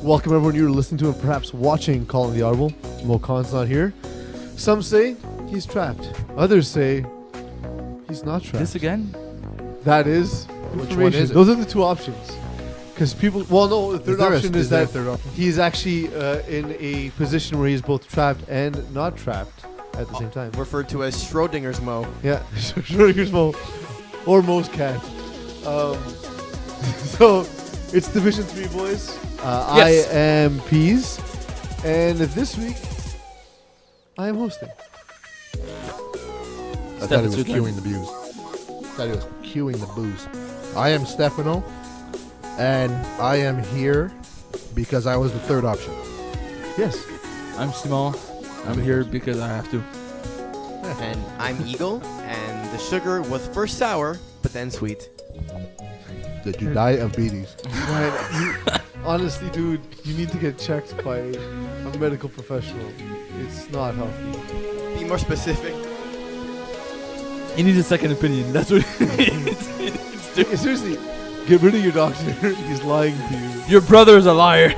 Welcome everyone you're listening to and perhaps watching Calling the Audible. Mo Khan's not here. Some say he's trapped. Others say he's not trapped. This again? That is Which information. one is it? Those are the two options. Because people... Well, no, the third option is that third option? he's actually in a position where he's both trapped and not trapped at the same time. Referred to as Schrodinger's Mo. Yeah, Schrodinger's Mo. Or Mo's cat. So, it's Division 3, boys. Yes. I am Peeze. And this week, I am hosting. I thought he was cueing the booze. I thought he was cueing the booze. I am Stefano, and I am here because I was the third option. Yes. I'm Simon. I'm here because I have to. And I'm Eagle, and the sugar was first sour, but then sweet. Did you die of beaties? Man, honestly, dude, you need to get checked by a medical professional. It's not healthy. Be more specific. He needs a second opinion. That's what it's doing. Seriously, get rid of your doctor. He's lying to you. Your brother is a liar.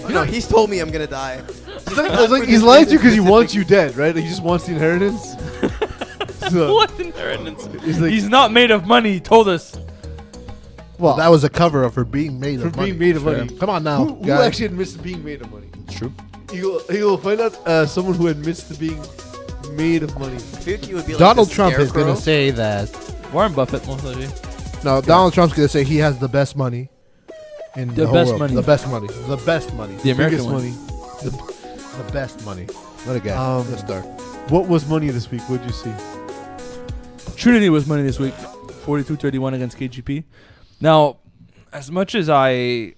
No, he's told me I'm gonna die. It's like he's lying to you because he wants you dead, right? Like, he just wants the inheritance. So, What inheritance? He's like, He's not made of money, he told us. well, That was a cover up for being made for of money. being made of Sure. money. Come on now, Who guys. actually admits to being made of money? It's true. You'll find out someone who admits to being made of money. I think he would be like Donald the Trump is scarecrow. going to say that. Warren Buffett, most likely. No, Donald Trump's going to say he has the best money in the, The whole best world. money. The best money. The best money. The American Biggest one. money. The best money. Let it go. Let's start. What was money this week? What did you see? Trinity was money this week. 42-31 against KGP. Now, as much as I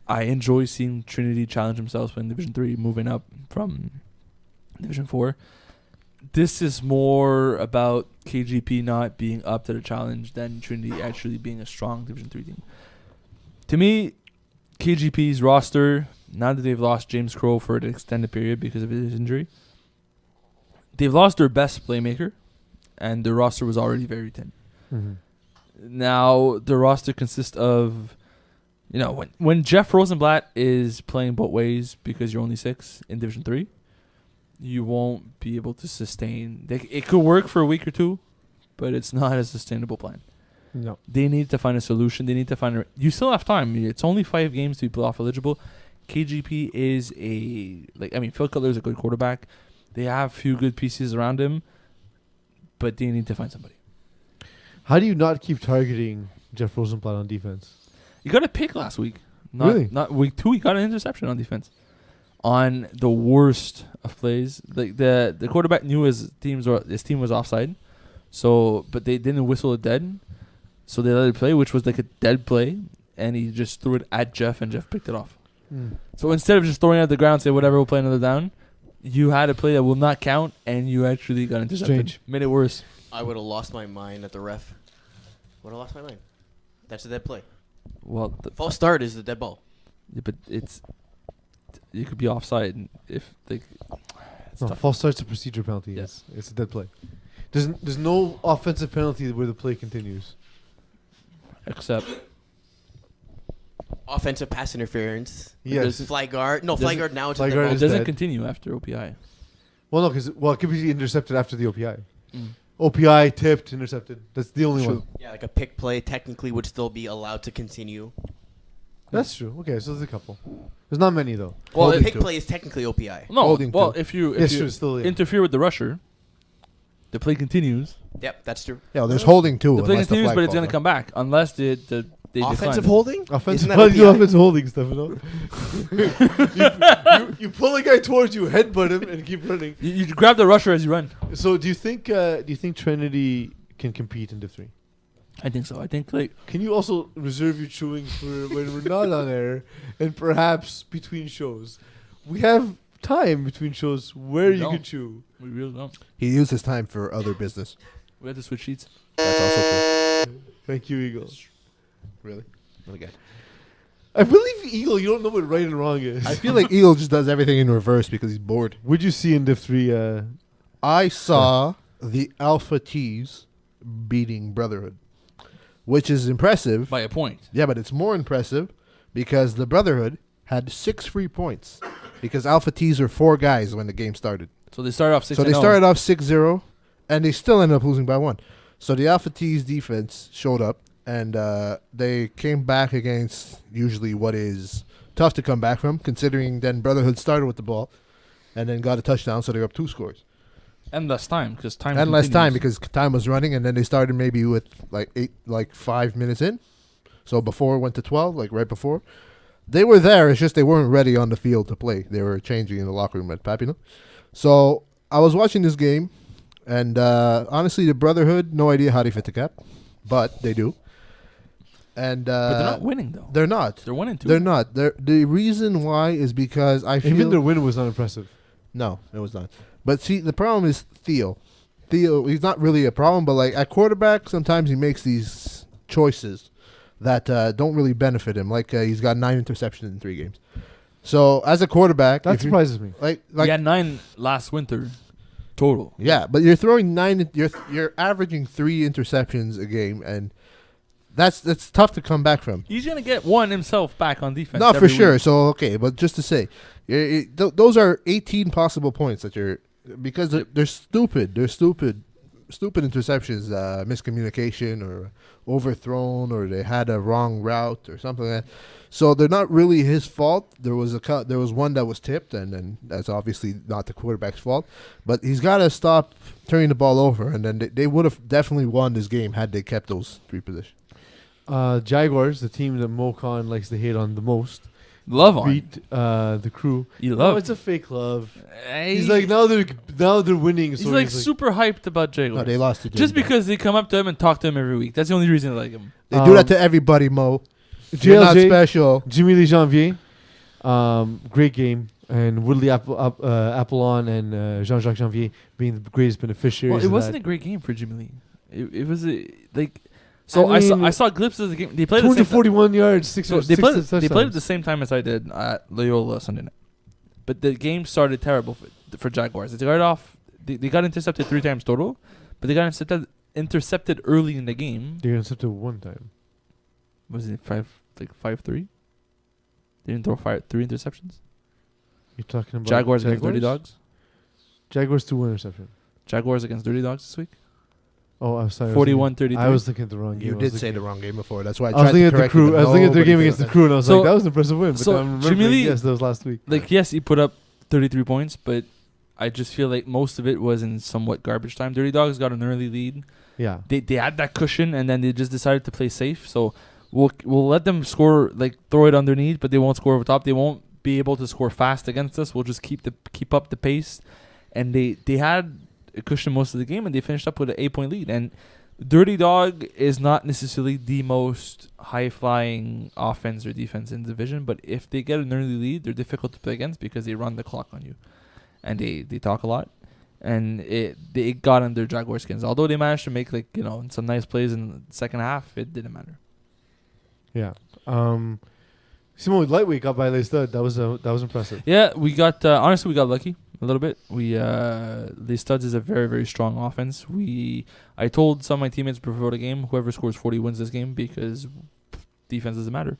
enjoy seeing Trinity challenge themselves in Division 3, moving up from Division 4, this is more about KGP not being up to the challenge than Trinity actually being a strong Division 3 team. To me, KGP's roster, now that they've lost James Crow for an extended period because of his injury, they've lost their best playmaker, and their roster was already very thin. Now, the roster consists of, when Jeff Rosenblatt is playing both ways because you're only 6 in Division 3, you won't be able to sustain. It could work for a week or two, but it's not a sustainable plan. No. They need to find a solution. They need to find you still have time. It's only 5 games to be playoff eligible. KGP is Phil Cutler is a good quarterback. They have a few good pieces around him, but they need to find somebody. How do you not keep targeting Jeff Rosenblatt on defense? You got a pick last week. Really? Not week 2. You got an interception on defense. On the worst of plays, like the quarterback knew his team was offside, but they didn't whistle it dead, so they let it play, which was like a dead play, and he just threw it at Jeff, and Jeff picked it off. So instead of just throwing it at the ground, say whatever, we'll play another down, you had a play that will not count, and you actually got intercepted. Strange. Made it worse. I would have lost my mind at the ref. Would have lost my mind. That's a dead play. Well, False start is the dead ball. but you could be offside if it's No, tough. false start's a procedure penalty. Yeah. It's a dead play. There's no offensive penalty where the play continues. Except Offensive pass interference. Yes. Fly guard. No, fly guard now. It's a fly dead guard ball. is it doesn't dead. continue after OPI. Well, no, it could be intercepted after the OPI. OPI, tipped, intercepted. That's the only one. Yeah, like a pick play technically would still be allowed to continue. That's true. Okay, so there's a couple. There's not many though. Well, Holding pick to. play is technically OPI. No, Holding well, to. if you Yes, true. Still, yeah. interfere with the rusher, the play continues. Yep, that's true. Yeah, there's holding too. The play unless continues, flag but it's falls going to out. come back unless they Offensive decline. holding? Offensive, Isn't that why do you do OPI? offensive holding, Stefano? you pull a guy towards you, headbutt him, and keep running. You grab the rusher as you run. So, do you think Trinity can compete in Div 3? I think so. I think Can you also reserve your chewing for when we're not on air, and perhaps between shows? We have time between shows where We you don't. can chew. we really don't. He used his time for other business. We have to switch sheets. That's also true. Thank you, Eagle. Really? Okay. I believe Eagle. You don't know what right and wrong is. I feel like Eagle just does everything in reverse because he's bored. What'd you see in Div 3? I saw the Alpha T's beating Brotherhood, which is impressive. By a point. Yeah, but it's more impressive because the Brotherhood had 6 free points because Alpha T's are 4 guys when the game started. So they started off 6-0. So they started off 6-0, and they still ended up losing by 1. So the Alpha T's defense showed up, and they came back against usually what is tough to come back from, considering then Brotherhood started with the ball and then got a touchdown, so they were up 2 scores. And less time, because time And less continues. time because time was running, and then they started maybe with like 5 minutes in. So before it went to 12, like right before. They were there, it's just they weren't ready on the field to play. They were changing in the locker room at Papineau. So I was watching this game, and honestly, the Brotherhood, no idea how they fit the cap, but they do. And But they're not winning, though. They're not. They're 1-2. They're not. The reason why is because I feel... Even their win was not impressive. No, it was not. But see, the problem is Theo. Theo, he's not really a problem, but like at quarterback, sometimes he makes these choices that don't really benefit him. Like he's got 9 interceptions in 3 games. So as a quarterback, That surprises me. like He had 9 last winter total. yeah, but you're throwing 9. You're averaging 3 interceptions a game, and that's tough to come back from. He's going to get one himself back on defense. Not for every sure. week. So okay, but just to say, those are 18 possible points that you're because they're stupid. They're stupid interceptions, miscommunication or overthrown, or they had a wrong route or something like that. So they're not really his fault. There was one that was tipped, and then that's obviously not the quarterback's fault. But he's got to stop turning the ball over, and then they would have definitely won this game had they kept those 3 positions. Jaguars, the team that Mocon likes to hate on the most, Love on. beat the Crew. You No, love it's a fake love. Hey, He's like now they're winning. He's So like super hyped about No, Jaguars. they lost to Just Jim. because they come up to him and talk to him every week. That's the only reason I like him. They do that to everybody, Mo. You're not JLJ, special. Jimmy Lee Janvier, great game, and Woodley Apollon and Jean-Jacques Janvier being the greatest beneficiaries. Well, it of wasn't that. a great game for Jimmy Lee. It was like. So I I mean, saw glimpses of the game. They played at the same time. 241 yards, 6 So they played touchdowns. at the same time as I did at Loyola Sunday night. But the game started terrible for Jaguars. They started off. They got intercepted 3 times total, but they got intercepted early in the game. They intercepted 1 time. Was it 5-3? They didn't throw 3 interceptions. You're talking about Jaguars against Dirty Dogs. Jaguars 2 interception. Jaguars against Dirty Dogs this week. Oh, I'm sorry. 41-33. I was looking at the wrong game. You I was did say looking- the wrong game before. That's why I I was tried looking to at the correct Crew. you. I was looking at their Nobody game paid against the attention. Crew, and I was So- like, that was an impressive win. But so I'm Jimmy remembering, Lee- yes, that was last week. Like, yes, he put up 33 points, but I just feel like most of it was in somewhat garbage time. Dirty Dogs got an early lead. Yeah. They had that cushion, and then they just decided to play safe. So we'll let them score, like throw it underneath, but they won't score over top. They won't be able to score fast against us. We'll just keep up the pace, and they had a cushion most of the game, and they finished up with an 8-point lead. And Dirty Dog is not necessarily the most high-flying offense or defense in the division, but if they get an early lead, they're difficult to play against because they run the clock on you, and they talk a lot, and it got under Jaguar skins. Although they managed to make some nice plays in the second half, it didn't matter. Yeah. Simon lightweight got by Les Stud. That was impressive. Yeah, we got honestly we got lucky a little bit. Les Studs is a very, very strong offense. I told some of my teammates before the game, whoever scores 40 wins this game because defense doesn't matter.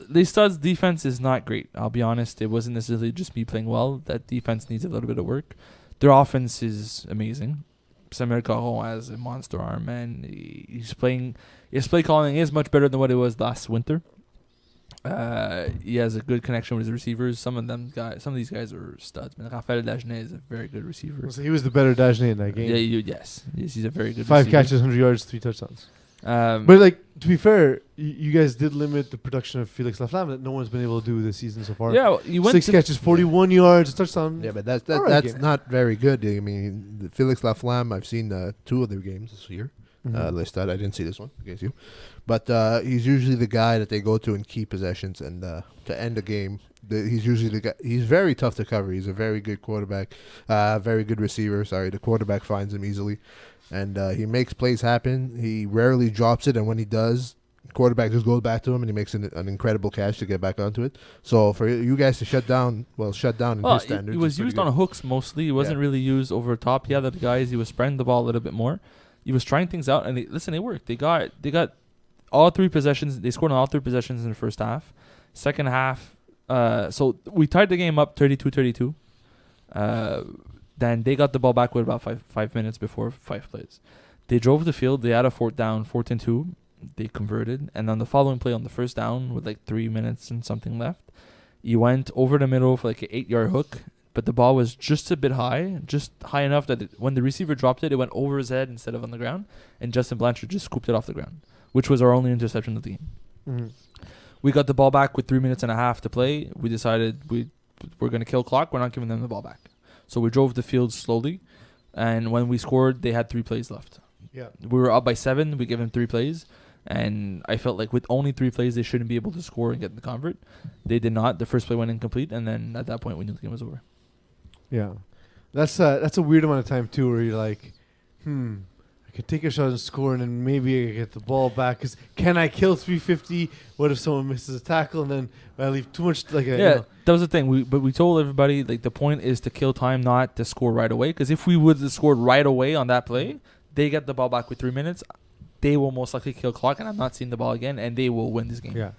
Les Studs defense is not great. I'll be honest. It wasn't necessarily just me playing well. That defense needs a little bit of work. Their offense is amazing. Samuel Caron has a monster arm, and his play calling is much better than what it was last winter. He has a good connection with his receivers. Some of these guys are studs. Man, Raphael Dagenais is a very good receiver. So he was the better Dagenais in that game. Yeah, yes, he's a very good 5 receiver. catches, 100 yards, 3 touchdowns. But But like to be fair, you guys did limit the production of Felix Laflamme that no one's been able to do this season so far. yeah, well, you went 6 to catches, 41 yards, a touchdown. Yeah, but that's Alright that's game. not very good. I mean, Felix Laflamme, I've seen 2 of their games this year. Mhm. Listed. I didn't see this one against you, but he's usually the guy that they go to in key possessions and to end the game. He's usually the guy. He's very tough to cover. He's a very good quarterback, very good receiver. Sorry, the quarterback finds him easily, and he makes plays happen. He rarely drops it, and when he does, quarterback just goes back to him and he makes an incredible catch to get back onto it. So for you guys to shut down in his standards, It was is pretty used good. on hooks mostly. It wasn't really used over top. Yeah, the guys, he was spreading the ball a little bit more. He was trying things out, and it worked. They got all 3 possessions. They scored on all 3 possessions in the first half. Second half, so we tied the game up 32-32. Then they got the ball back with about 5 minutes before 5 plays. They drove the field. They had a 4th down, 4th-and-2. They converted. And on the following play on the first down with like 3 minutes and something left, he went over the middle for like an 8-yard hook. But the ball was just a bit high, just high enough that when the receiver dropped it, it went over his head instead of on the ground. And Justin Blanchard just scooped it off the ground, which was our only interception of the game. Mm-hmm. We got the ball back with 3 minutes and a half to play. We decided we're going to kill clock. We're not giving them the ball back. So we drove the field slowly. And when we scored, they had 3 plays left. Yeah. We were up by 7. We gave them 3 plays. And I felt like with only 3 plays, they shouldn't be able to score and get the convert. They did not. The first play went incomplete. And then at that point, we knew the game was over. Yeah. That's a weird amount of time, too, where you're like, I could take a shot and score, and then maybe I could get the ball back. Because can I kill 350? What if someone misses a tackle and then I leave too much? Like that was the thing. We told everybody, like, the point is to kill time, not to score right away. Because if we would have scored right away on that play, they get the ball back with 3 minutes. They will most likely kill clock, and I'm not seeing the ball again, and they will win this game. Yeah.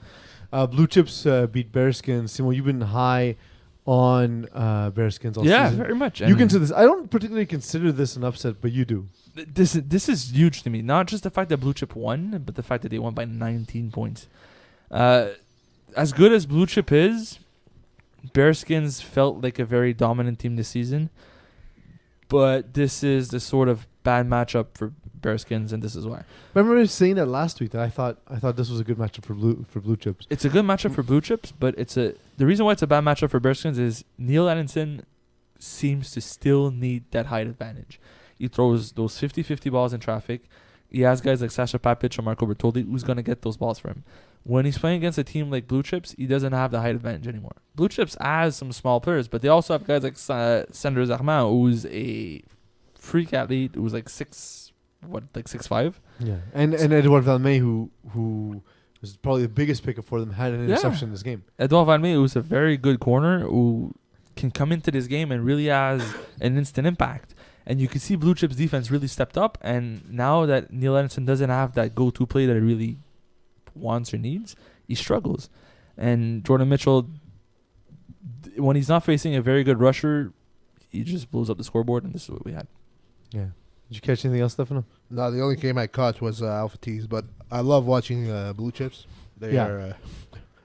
Blue Chips beat Bearskins. Simo, you've been high on Bearskins all season. Very much. You consider this. I don't particularly consider this an upset, but you do. This is huge to me. Not just the fact that Blue Chip won, but the fact that they won by 19 points. As good as Blue Chip is, Bearskins felt like a very dominant team this season. But this is the sort of bad matchup for Bearskins, and this is why. Remember saying that last week that I thought this was a good matchup for Blue Chips. It's a good matchup for Blue Chips, but the reason why it's a bad matchup for Bearskins is Neil Adamson seems to still need that height advantage. He throws those 50-50 balls in traffic. He has guys like Sasha Papic or Marco Bertoldi who's going to get those balls for him. When he's playing against a team like Blue Chips, he doesn't have the height advantage anymore. Blue Chips has some small players, but they also have guys like Sanders Armand, who's a freak athlete, who's like 6'5". Yeah, and Edouard Valmey, who was probably the biggest pickup for them, had an interception in this game. Edouard Valmey, who's a very good corner, who can come into this game and really has an instant impact. And you can see Blue Chips defense really stepped up. And now that Neil Anderson doesn't have that go-to play that he really wants or needs, he struggles. And Jordan Mitchell, when he's not facing a very good rusher, he just blows up the scoreboard, and this is what we had. Yeah. Did you catch anything else, Stefano? No, the only game I caught was Alpha Tees, but I love watching Blue Chips. They're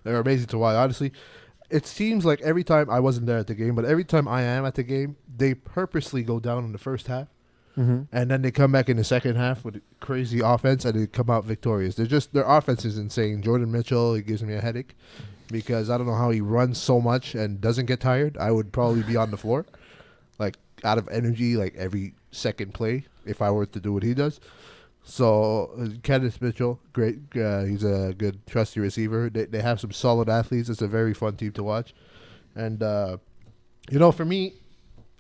amazing to watch, honestly. It seems like every time, I wasn't there at the game, but every time I am at the game, they purposely go down in the first half, and then they come back in the second half with crazy offense, and they come out victorious. Their offense is insane. Jordan Mitchell, he gives me a headache because I don't know how he runs so much and doesn't get tired. I would probably be on the floor, like out of energy, like every second play if I were to do what he does. So Kenneth Mitchell, great. He's a good, trusty receiver. They have some solid athletes. It's a very fun team to watch. And, for me,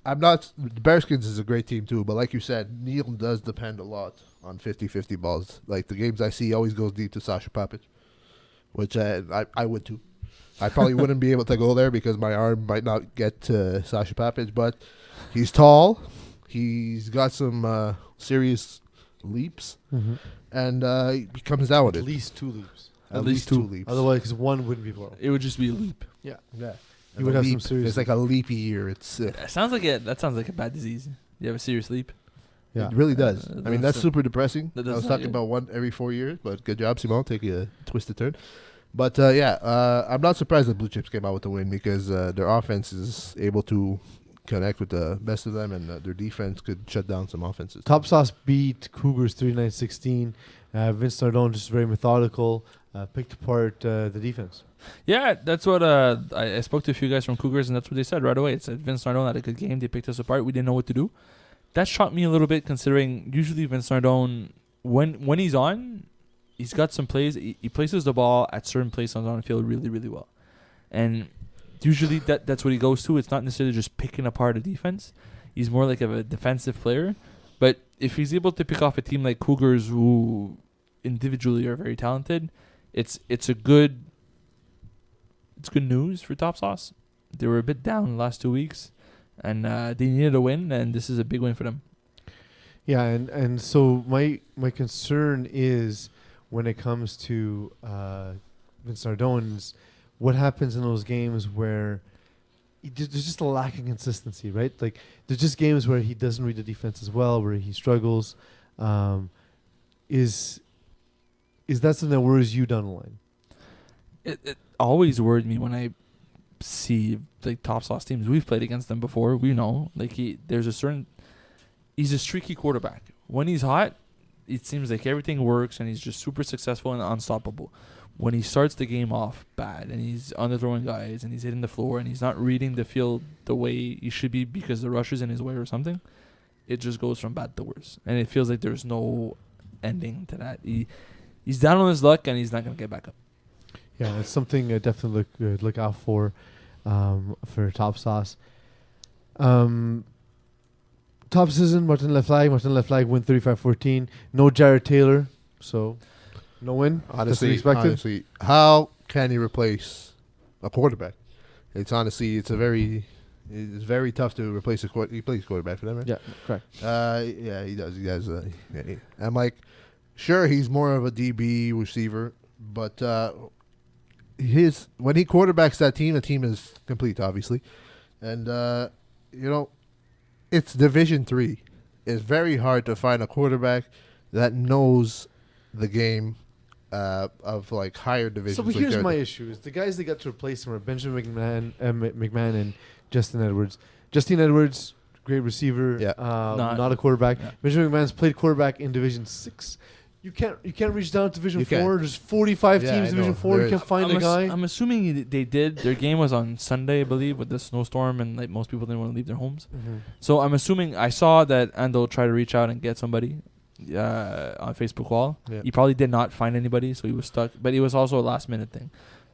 the Bearskins is a great team too. But like you said, Neil does depend a lot on 50-50 balls. Like the games I see, he always goes deep to Sasha Papic, which I would too. I probably wouldn't be able to go there because my arm might not get to Sasha Papic. But he's tall. He's got some serious leaps, and he comes down with it. At least 2 leaps. At least two leaps. Otherwise, because one wouldn't be well. It would just be a leap. Yeah. You would have some serious. It's like a leapy year. It's That sounds like a bad disease. You have a serious leap. Yeah. It really does. I mean, that's super depressing. I that's was not talking good. about one every 4 years, but good job, Simon. Take a twisted turn. But I'm not surprised that Blue Chips came out with the win because their offense is able to connect with the best of them, and their defense could shut down some offenses. Top Sauce beat Cougars 39-16. Vince Nardone just very methodical, picked apart the defense. Yeah, that's what I spoke to a few guys from Cougars, and that's what they said right away. It said Vince Nardone had a good game. They picked us apart. We didn't know what to do. That shocked me a little bit, considering usually Vince Nardone, when he's on, he's got some plays. He places the ball at certain places on the field really, really well. And usually that's what he goes to. It's not necessarily just picking apart a defense. He's more like a defensive player. But if he's able to pick off a team like Cougars, who individually are very talented, it's good news for Top Sauce. They were a bit down the last 2 weeks, and they needed a win, and this is a big win for them. Yeah, and so my concern is when it comes to Vince Nardone's, what happens in those games where there's just a lack of consistency, right? Like there's just games where he doesn't read the defense as well, where he struggles. Is that something that worries you down the line? It always worried me when I see like top sauce teams. We've played against them before. We know like he's a streaky quarterback. When he's hot, it seems like everything works and he's just super successful and unstoppable. When he starts the game off bad and he's underthrowing guys and he's hitting the floor and he's not reading the field the way he should be because the rusher's in his way or something, it just goes from bad to worse. And it feels like there's no ending to that. He's down on his luck and he's not going to get back up. Yeah, it's something I definitely look out for top sauce. Top season, Martin Laflag win 35-14. No Jared Taylor, so no win. Honestly, how can he replace a quarterback? It's very tough to replace a quarterback. He plays quarterback for them, right? Yeah, correct. Yeah, he does. He does. I'm like, sure, he's more of a DB receiver, but when he quarterbacks that team, the team is complete, obviously, and it's Division 3. It's very hard to find a quarterback that knows the game of like higher divisions. So, but here's my issue: is the guys that got to replace him are Benjamin McMahon and Justin Edwards. Justin Edwards, great receiver, not a quarterback. Yeah. Benjamin McMahon's played quarterback in Division 6. You can't reach down to Division 4. There's 45 teams in Division 4. You can't find a guy. I'm assuming they did. Their game was on Sunday, I believe, with the snowstorm, and like most people didn't want to leave their homes. Mm-hmm. So I'm assuming I saw that Ando try to reach out and get somebody on Facebook wall. Yeah. He probably did not find anybody, so he was stuck. But it was also a last minute thing.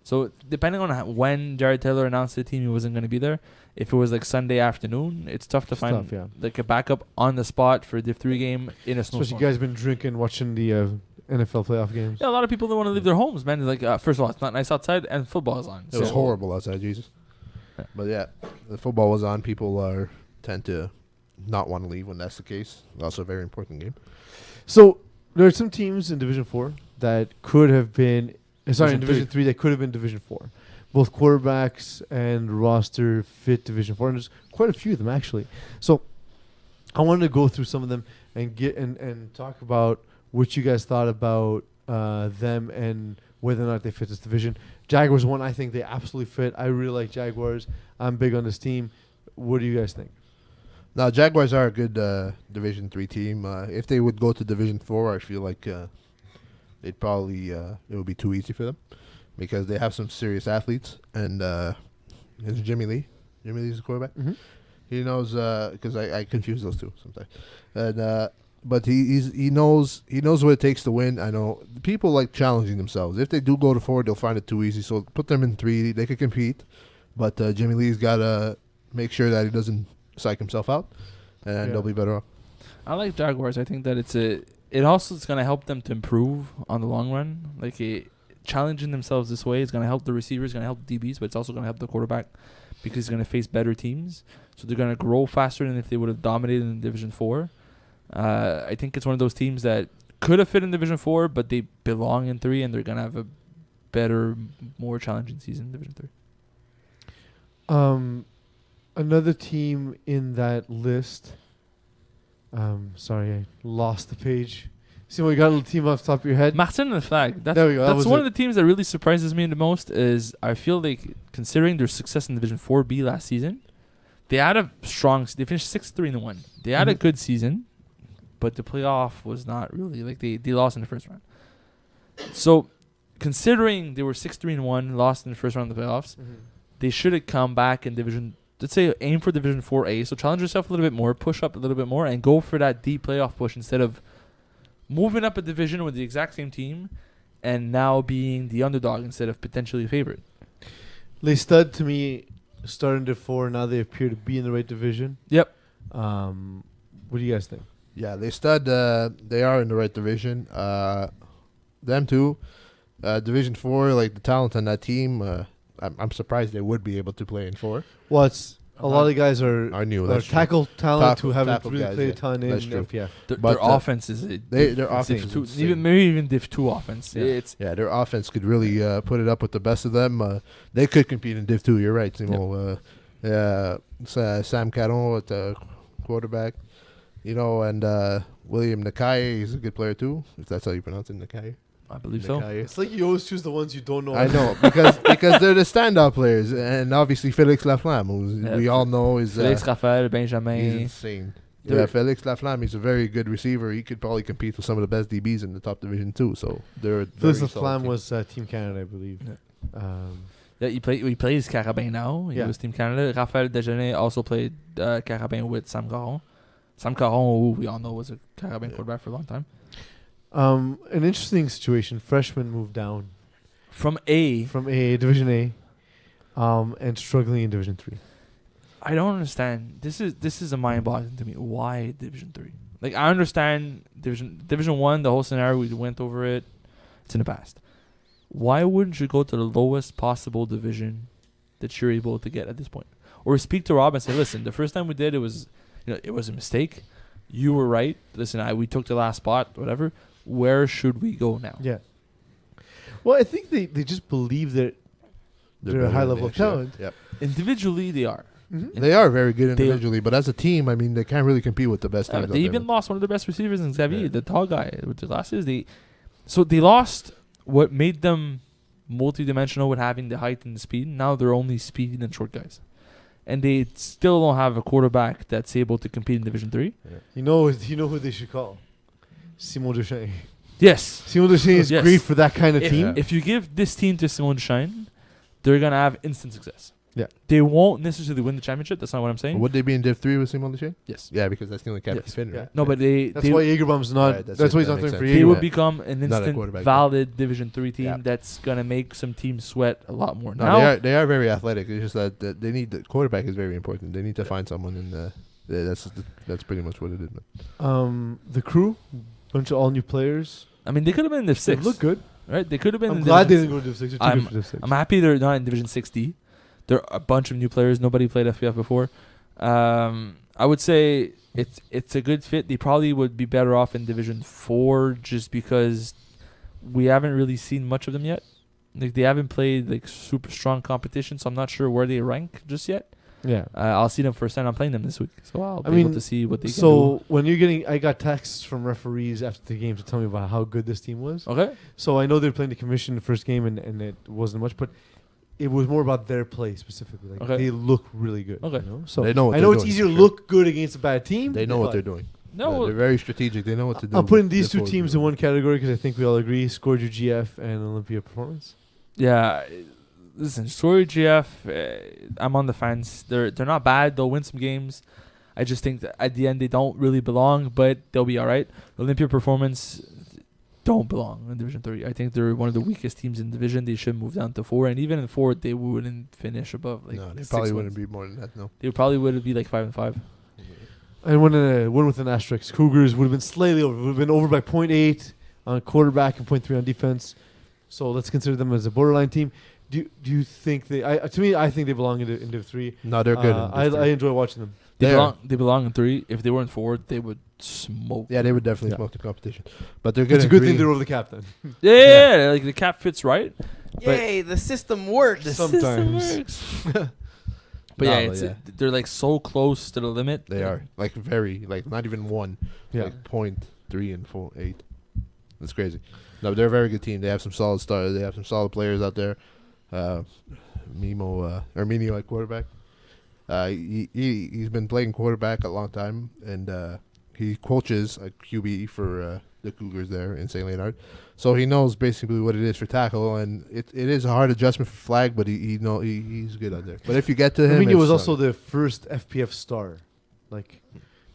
So depending on when Jared Taylor announced the team, he wasn't going to be there. If it was like Sunday afternoon, it's tough to find like a backup on the spot for a Div 3 game in a snowstorm. Especially you guys been drinking, watching the NFL playoff games. Yeah, a lot of people don't want to leave their homes, man. Like, first of all, it's not nice outside, and football is on. It was horrible outside, Jesus. Yeah. But yeah, the football was on. People tend to not want to leave when that's the case. Also a very important game. So there are some teams in Division 4 that could have been in Division 3 that could have been Division 4. Both quarterbacks and roster fit Division 4, and there's quite a few of them actually. So I wanted to go through some of them and get and talk about what you guys thought about them and whether or not they fit this division. Jaguars one, I think they absolutely fit. I really like Jaguars. I'm big on this team. What do you guys think? Now, Jaguars are a good Division 3 team. If they would go to Division 4, I feel like they'd probably it would be too easy for them because they have some serious athletes. And it's Jimmy Lee. Jimmy Lee's the quarterback. Mm-hmm. He knows because I confuse those two sometimes. And but he knows what it takes to win. I know people like challenging themselves. If they do go to 4, they'll find it too easy. So put them in 3. They could compete. But Jimmy Lee's got to make sure that he doesn't psych himself out, and they'll be better off. I like Jaguars. I think that it also is going to help them to improve on the long run. Like challenging themselves this way is going to help the receivers, going to help the DBs, but it's also going to help the quarterback because he's going to face better teams. So they're going to grow faster than if they would have dominated in Division 4. I think it's one of those teams that could have fit in Division 4, but they belong in 3, and they're going to have a better, more challenging season in Division 3. Another team in that list. Sorry, I lost the page. See, we got a little team off the top of your head. Martin and Flag. There we go. That's one of the teams that really surprises me the most. Is I feel like considering their success in Division 4B last season, they had a strong. They finished 6-3-1. They had a good season, but the playoff was not really like they lost in the first round. So, considering they were 6-3-1, lost in the first round of the playoffs, they should have come back in Division. Let's say aim for Division 4A. So challenge yourself a little bit more, push up a little bit more, and go for that deep playoff push instead of moving up a division with the exact same team and now being the underdog instead of potentially a favorite. Les Stud, to me, starting to 4. Now they appear to be in the right division. Yep. What do you guys think? Yeah, they stud. They are in the right division. Them too. Division 4, like the talent on that team. I'm surprised they would be able to play in 4. Well, it's a lot of the guys are new. are That's true. tackle talent Tackle- who haven't tackle really guys, played yeah. a ton That's in true. FPF. Their But, offense is their offense is two, insane. even maybe even Div 2 offense. Yeah. It's Yeah, their offense could really put it up with the best of them. They could compete in Div 2. You're right, Timo. Sam Caron at the quarterback. And William Nakai is a good player too, if that's how you pronounce it, Nakai. I believe so. Nakai. It's like you always choose the ones you don't know. I know because they're the standout players, and obviously Felix Laflamme, who we all know is Felix Raphael, he's Benjamin. insane. They're- Yeah, Felix Laflamme, he's a very good receiver. He could probably compete with some of the best DBs in the top division too. So they're Phyllis very solid Flam team. was Team Canada, I believe. Yeah, he plays Carabin now. He Yeah. was Team Canada. Raphael Dagenais also played Carabin with Sam Caron. Sam Caron, who we all know was a Carabin quarterback for a long time. An interesting situation. Freshman moved down From A, from Division A, and struggling in Division 3. I don't understand. This is a mind-boggling to me. Why Division 3? Like, I understand Division 1, the whole scenario, we went over it. It's in the past. Why wouldn't you go to the lowest possible division that you're able to get at this point? Or speak to Rob and say, listen, the first time we did, it was a mistake. You were right. Listen, we took the last spot, whatever. Where should we go now? Yeah. Well, I think they just believe that they're a better high than level they actually are. talent. Yep. Individually, they are. Mm-hmm. They are very good They- individually, but as a team, I mean, they can't really compete with the best teams. They out even there. lost one of the best receivers in Xavier, Yeah. the tall guy with the glasses. So they lost what made them multi-dimensional with having the height and the speed. Now they're only speed and short guys. And they still don't have a quarterback that's able to compete in Division 3. You know who they should call? Simon Duchesne. Yes. Simon Duchesne is Yes. great for that kind of team. If you give this team to Simone Shine, they're going to have instant success. Yeah. They won't necessarily win the championship. That's not what I'm saying. Would they be in Div 3 with Simon Lachey? Yes. Yeah, because that's the only cap Yes. you fit in, Yeah. right? No, but That's they why Jagerbaum's not. Right, that's that's it. why he's That not makes playing for sense. they Jager. will Yeah. become an Not a instant quarterback, valid Division 3 team Yeah. that's going to make some teams sweat a lot more. No, Now, they are very athletic. It's just that they need the quarterback is very important. They need to find someone, and that's pretty much what it is. Man. The crew, bunch of all new players. I mean, they could have been in Div 6. They look good. Right? They could have been I'm in glad they Division didn't go to Div 6. They're too good for Div 6. I'm happy they're not in Division 6D. There are a bunch of new players. Nobody played FPF before. I would say it's a good fit. They probably would be better off in Division 4 just because we haven't really seen much of them yet. Like, they haven't played like super strong competition, so I'm not sure where they rank just yet. Yeah. I'll see them first time. I'm playing them this week, so I'll be I mean, able to see what they can do. So when you're getting, I got texts from referees after the game to tell me about how good this team was. Okay. So I know they're playing the commission the first game, and it wasn't much, but it was more about their play specifically. Like, Okay. they look really good. Okay. You know? So They know what I know they're it's doing, easier for to sure. look good against a bad team. They know what but they're doing. No, They're very strategic. They know what to do. I'm putting these two before teams they in do. one category because I think we all agree: Scored Your GF and Olympia Performance. yeah. Listen, Story GF, I'm on the fence. They're not bad. They'll win some games. I just think that at the end they don't really belong, but they'll be all right. Olympia Performance don't belong in Division 3. I think they're one of the weakest teams in Division. They should move down to 4, and even in 4, they wouldn't finish above like No, they 6 probably wins. wouldn't be more than that. No. They probably would be like 5-5. And one with an asterisk. Cougars would have been slightly over. Would have been over by 0.8 on quarterback and 0.3 on defense. So let's consider them as a borderline team. Do you think they? To me, I think they belong in Div 3. No, they're good. in I Div 3. enjoy watching them. They belong in 3. If they weren't 4, they would smoke. Yeah, they would definitely Yeah. smoke the competition. But they're good. It's a in good green. thing they're over the cap then. Yeah, like the cap fits right. Yay, the system works. Sometimes. But yeah, No, it's yeah. they're like so close to the limit. They are like very like not even one. Yeah. Like 0.3 and 0.8. That's crazy. No, but they're a very good team. They have some solid starters. They have some solid players out there. Arminio at quarterback. He's been playing quarterback a long time, and he coaches a QB for the Cougars there in St. Leonard. So he knows basically what it is for tackle, and it is a hard adjustment for flag, but he's good out there. But if you get to him, Arminio was it's, also the first FPF star, like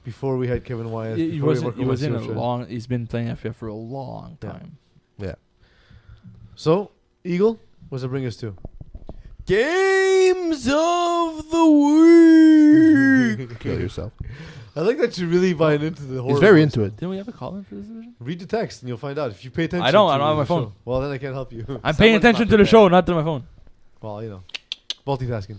before we had Kevin Wyeth. He before was worked he with was in a Marcelo. long. He's been playing FPF for a long Yeah. time. So Eagle, what does it bring us to? Games of the week. kill yourself. I like that you're really buying into the horror. He's very voice. into it. Didn't we have a call in for this division? Read the text and you'll find out if you pay attention. I don't to have my the phone. show. Well, then I can't help you. I'm paying attention to the show, not to my phone. Well, multitasking.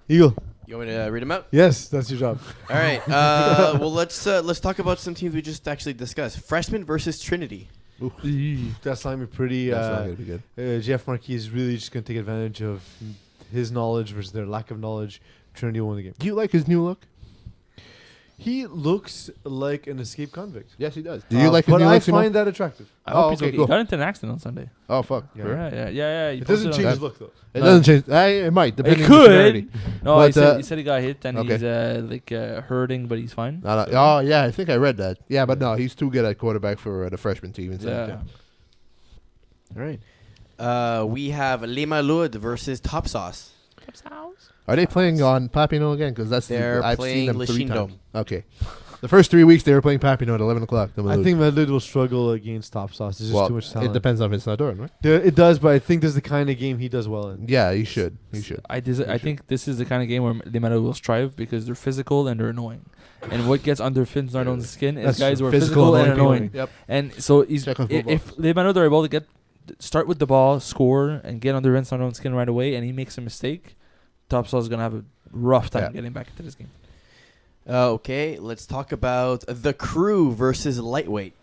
Eagle, You want me to read them out? Yes, that's your job. All right. Well, let's talk about some teams we just actually discussed. Freshman versus Trinity. That's not me pretty. That's not gonna be good. Jeff Marquis is really just going to take advantage of his knowledge versus their lack of knowledge. Trinity won the game. Do you like his new look? He looks like an escaped convict. Yes, he does. Do you like his but new I look, Simon? find that attractive. I hope Oh, he's okay, okay. cool. He got into an accident on Sunday. Oh, fuck. Yeah. He It doesn't posted change on- his look, though. It No. doesn't change. It might, depending It on the could. severity. No, But, he said he got hit and okay. he's hurting, but he's fine. Oh, yeah, I think I read that. Yeah, but no, he's too good at quarterback for the freshman team. Yeah. All right. We have Les Malouds versus Top Sauce. Are they playing on Papineau again? Because They're I've playing seen them Le 3 Chindom. times. Okay. The first 3 weeks they were playing Papineau at 11 o'clock. I think Madrid will struggle against Top Sauce. There's just too much talent. it depends on Vince Nadoran, right? It does, but I think this is the kind of game he does well in. Yeah, he should. He should. I think this is the kind of game where Les Malouds will strive because they're physical and they're annoying. And what gets under Vince Nardon's skin is That's guys who are Physical, physical and annoying annoying. Yep. And so he's, Check on football. if Les Malouds are able to start with the ball, score, and get under Vince Nardon's skin right away, and he makes a mistake, Top Sauce is going to have a rough time getting back into this game. Okay, let's talk about the Crew versus Lightweight.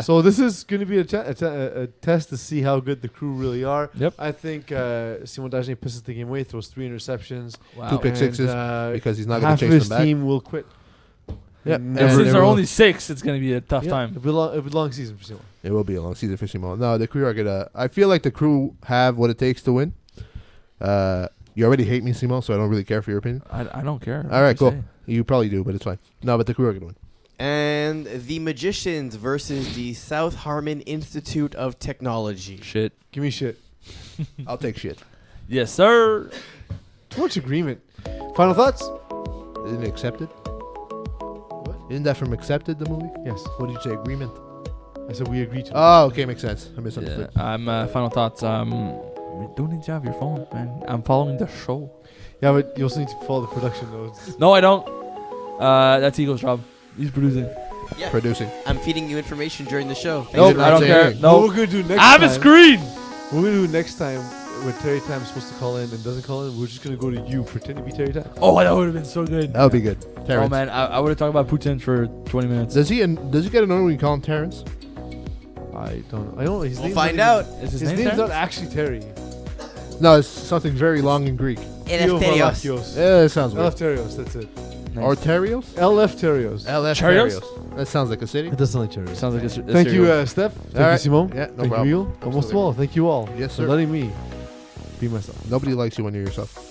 So this is going to be a test to see how good the Crew really are. Yep. I think Simon Dagenais pisses the game away, throws 3 interceptions. Wow. 2 pick and, sixes because he's not going half to of chase his them back. team will quit. Yep. And And never- since they're only 6, it's going to be a tough time. It'll be a long season for Simon. It will be a long season for Simon. No, the Crew are gonna. I feel like the Crew have what it takes to win. You already hate me, Simon, so I don't really care for your opinion. I don't care. All right, What cool. you say. You probably do, but it's fine. No, but the Crew are gonna win. And the Magicians versus the South Harmon Institute of Technology. Shit. Give me shit. I'll take shit. Yes, sir. Too much agreement. Final thoughts? Isn't it accepted? What? Isn't that from Accepted, the movie? Yes. What did you say? Agreement? I said we agree to. Oh, okay, makes sense. I Yeah, misunderstood. final thoughts. You don't need to have your phone, man. I'm following the show. Yeah, but you also need to follow the production notes. No, I don't. That's Eagle's job. He's producing. Yeah, Producing. I'm feeding you information during the show. No. Nope, I don't say care. anything. What No. we're going to do next I have a time. screen. What we're going to do next time when Terry Time's supposed to call in and doesn't call in, we're just going to go to you, pretend to be Terry Time. Oh, that would have been so good. That would be good. Oh Terrence. man, I would have talked about Putin for 20 minutes. Does he get annoyed when you call him Terrence? I don't know. I don't know. His We'll name's find not out. Is His name name's Terrence? not actually Terry. No, it's something very long in Greek. Eleftherios. Theophalakios. Yeah, that sounds weird. Eleftherios, that's it. Nice. Arterios? Eleftherios. Charios? That sounds like a city. It does sound like Terry. Sounds like a Thank you, Steph. Thank you, right. Simon. Yeah, no Thank problem. you, Eagle. And most of all, thank you all Yes, for sir. letting me be myself. Nobody likes you when you're yourself.